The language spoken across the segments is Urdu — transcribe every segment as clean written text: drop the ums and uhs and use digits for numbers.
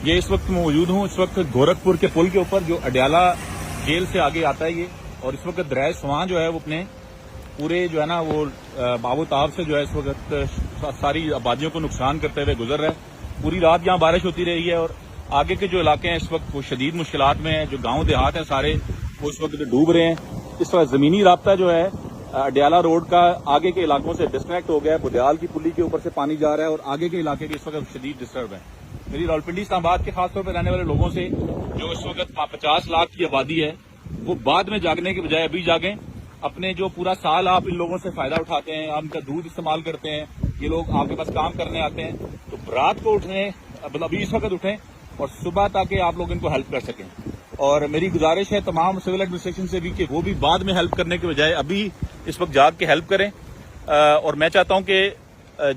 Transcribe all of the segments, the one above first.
یہ اس وقت موجود ہوں اس وقت گورکھپور کے پل کے اوپر جو اڈیالہ جیل سے آگے آتا ہے یہ، اور اس وقت دریائے سواں جو ہے وہ اپنے پورے جو ہے نا وہ آب و تاب سے جو ہے اس وقت ساری آبادیوں کو نقصان کرتے ہوئے گزر رہا ہے۔ پوری رات یہاں بارش ہوتی رہی ہے اور آگے کے جو علاقے ہیں اس وقت وہ شدید مشکلات میں ہیں، جو گاؤں دیہات ہیں سارے وہ اس وقت ڈوب رہے ہیں۔ اس وقت زمینی رابطہ جو ہے اڈیالہ روڈ کا آگے کے علاقوں سے ڈسکنیکٹ ہو گیا ہے، بدیال کی پلی کے اوپر سے پانی جا رہا ہے اور آگے کے علاقے کے اس وقت شدید ڈسٹرب ہے۔ میری راولپنڈی اسلام آباد کے خاص طور پہ رہنے والے لوگوں سے جو اس وقت 50 لاکھ کی آبادی ہے وہ بعد میں جاگنے کے بجائے ابھی جاگیں۔ اپنے جو پورا سال آپ ان لوگوں سے فائدہ اٹھاتے ہیں، آپ ان کا دودھ استعمال کرتے ہیں، یہ لوگ آپ کے پاس کام کرنے آتے ہیں، تو رات کو اٹھیں، ابھی اس وقت اٹھیں اور صبح تاکہ آپ لوگ ان کو ہیلپ کر سکیں۔ اور میری گزارش ہے تمام سول ایڈمنسٹریشن سے بھی کہ وہ بھی بعد میں ہیلپ کرنے کے بجائے ابھی اس وقت جاگ کے ہیلپ کریں۔ اور میں چاہتا ہوں کہ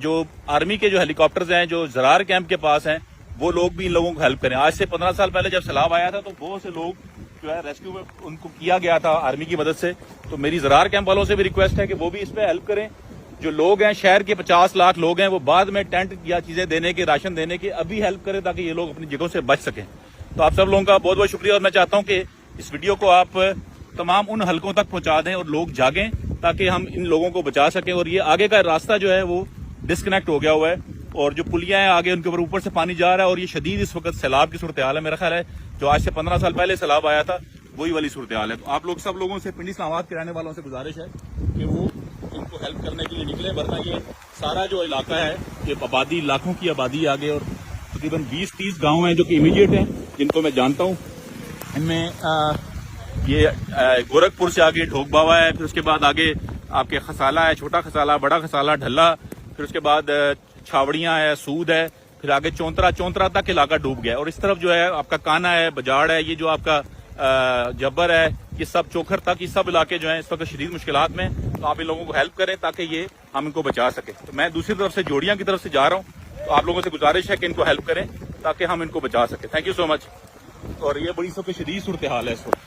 جو آرمی کے جو ہیلی کاپٹرز ہیں جو زرار کیمپ کے پاس ہیں وہ لوگ بھی ان لوگوں کو ہیلپ کریں۔ آج سے 15 سال پہلے جب سیلاب آیا تھا تو بہت سے لوگ جو ہے ریسکیو میں ان کو کیا گیا تھا آرمی کی مدد سے، تو میری زرار کیمپ والوں سے بھی ریکویسٹ ہے کہ وہ بھی اس پہ ہیلپ کریں۔ جو لوگ ہیں شہر کے 50 لاکھ لوگ ہیں وہ بعد میں ٹینٹ یا چیزیں دینے کے، راشن دینے کے ابھی ہیلپ کریں تاکہ یہ لوگ اپنی جگہوں سے بچ سکیں۔ تو آپ سب لوگوں کا بہت بہت شکریہ، اور میں چاہتا ہوں کہ اس ویڈیو کو آپ تمام ان حلقوں تک پہنچا دیں اور لوگ جاگیں تاکہ ہم ان لوگوں کو بچا سکیں۔ اور یہ آگے کا راستہ جو ہے وہ ڈسکنیکٹ ہو گیا ہوا ہے اور جو پلیاں ہیں آگے ان کے اوپر سے پانی جا رہا ہے اور یہ شدید اس وقت سیلاب کی صورتحال ہے۔ میرا خیال ہے جو آج سے 15 سال پہلے سیلاب آیا تھا وہی والی صورتحال ہے۔ تو آپ لوگ سب لوگوں سے پنڈی اسلام آباد کے رہنے والوں سے گزارش ہے کہ وہ ان کو ہیلپ کرنے کے لیے نکلے، ورنہ یہ سارا جو علاقہ ہے یہ آبادی لاکھوں کی آبادی آگے، اور تقریباً 20-30 گاؤں ہیں جو کہ امیڈیٹ ہیں جن کو میں جانتا ہوں۔ ان میں یہ گورکھپور سے آگے ڈھوک باوا ہے، پھر اس کے بعد آگے آپ کے خسالہ ہے، چھوٹا خسالہ، بڑا خسالہ، ڈھلا، پھر اس کے بعد چھاوڑیاں ہے، سود ہے، پھر آگے چونترا تک علاقہ ڈوب گیا، اور اس طرف جو ہے آپ کا کانا ہے، بجاڑ ہے، یہ جو آپ کا جبر ہے، یہ سب چوکھر تک، یہ سب علاقے جو ہیں اس وقت شدید مشکلات میں، تو آپ ان لوگوں کو ہیلپ کریں تاکہ یہ ہم ان کو بچا سکیں۔ تو میں دوسری طرف سے جوڑیاں کی طرف سے جا رہا ہوں، تو آپ لوگوں سے گزارش ہے کہ ان کو ہیلپ کریں تاکہ ہم ان کو بچا سکیں۔ تھینک یو سو مچ۔ اور یہ بڑی سب سے شدید صورتحال ہے اس وقت۔